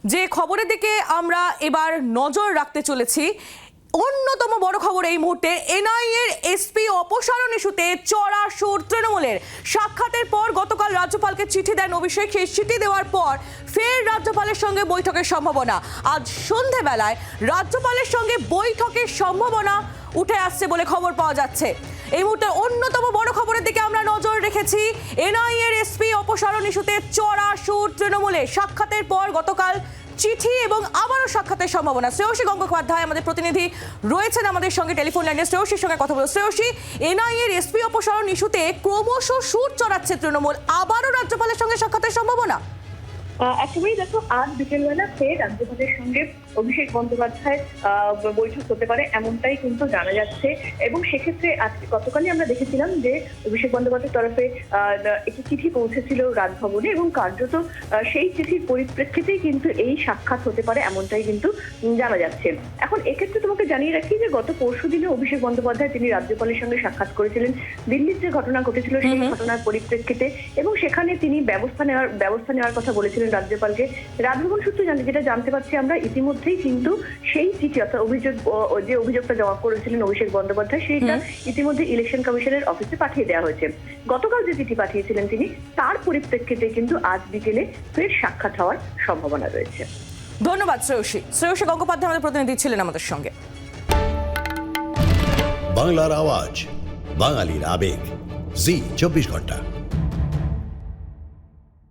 যে খবরের দিকে আমরা এবার নজর রাখতে চলেছি, অন্যতম বড় খবর এই মুহূর্তে এনআইএর এসপি অপসারণ ইস্যুতে চড়া সুর তৃণমূলের। সাক্ষাতের পর গতকাল রাজ্যপালকে চিঠি দেন অভিষেক। সেই চিঠি দেওয়ার পর ফের রাজ্যপালের সঙ্গে বৈঠকের সম্ভাবনা। আজ সন্ধেবেলায় রাজ্যপালের সঙ্গে বৈঠকের সম্ভাবনা উঠে আসছে বলে খবর পাওয়া যাচ্ছে। এই মুহূর্তে অন্যতম বড় খবরের দিকে আমরা নজর রেখেছি। এনআইএর এসপি অপসারণ ইস্যুতে চড়া সুর তৃণমূলে। সাক্ষাতের পর গতকাল চিঠি এবং আবারও সাক্ষাতের সম্ভাবনা। শ্রেয়সী গঙ্গোপাধ্যায় আমাদের প্রতিনিধি রয়েছেন আমাদের সঙ্গে টেলিফোন লাইনে। শ্রেয়সীর সঙ্গে কথা বলবো। শ্রেয়সী, এনআইএর এসপি অপসারণ ইস্যুতে ক্রমশ সুর চড়াচ্ছে তৃণমূল, আবারও রাজ্যপালের সঙ্গে সাক্ষাতের সম্ভাবনা। একেবারেই দেখো, আজ বিকেলবেলা ফের রাজ্যপালের সঙ্গে অভিষেক বন্দ্যোপাধ্যায় বৈঠক হতে পারে এমনটাই কিন্তু জানা যাচ্ছে। এবং সেক্ষেত্রে আজকে গতকালই আমরা দেখেছিলাম যে অভিষেক বন্দ্যোপাধ্যায়ের তরফে একটি চিঠি পৌঁছেছিল রাজভবনে এবং কার্যত সেই চিঠির পরিপ্রেক্ষিতেই কিন্তু এই সাক্ষাৎ হতে পারে এমনটাই কিন্তু জানা যাচ্ছে। এখন এক্ষেত্রে তোমাকে জানিয়ে রাখি যে গত পরশুদিনে অভিষেক বন্দ্যোপাধ্যায় তিনি রাজ্যপালের সঙ্গে সাক্ষাৎ করেছিলেন দিল্লির যে ঘটনা ঘটেছিল সেই ঘটনার পরিপ্রেক্ষিতে, এবং সেখানে তিনি ব্যবস্থা নেওয়ার কথা বলেছিলেন রাজ্যপালকে। রাজভবন সূত্রে যেটা জানতে পারছি আমরা, ইতিমধ্যেই কিন্তু সেই চিঠি অর্থাৎ অভিযোগটা জমা করেছিলেন অভিষেক বন্দ্যোপাধ্যায় সেইটা ইতিমধ্যে ইলেকশন কমিশনের অফিসে পাঠিয়ে দেওয়া হয়েছে। গতকাল যে চিঠি পাঠিয়েছিলেন তিনি, তার পরিপ্রেক্ষিতে কিন্তু আজ বিকেলে ফের সাক্ষাৎ হওয়ার সম্ভাবনা রয়েছে। ধন্যবাদ শ্রেয়সী। শ্রেয়সী গঙ্গোপাধ্যায় আমাদের প্রতিনিধি ছিলেন আমাদের সঙ্গে। বাংলার আওয়াজ, বাঙালির আবেগ, জি 24 ঘন্টা।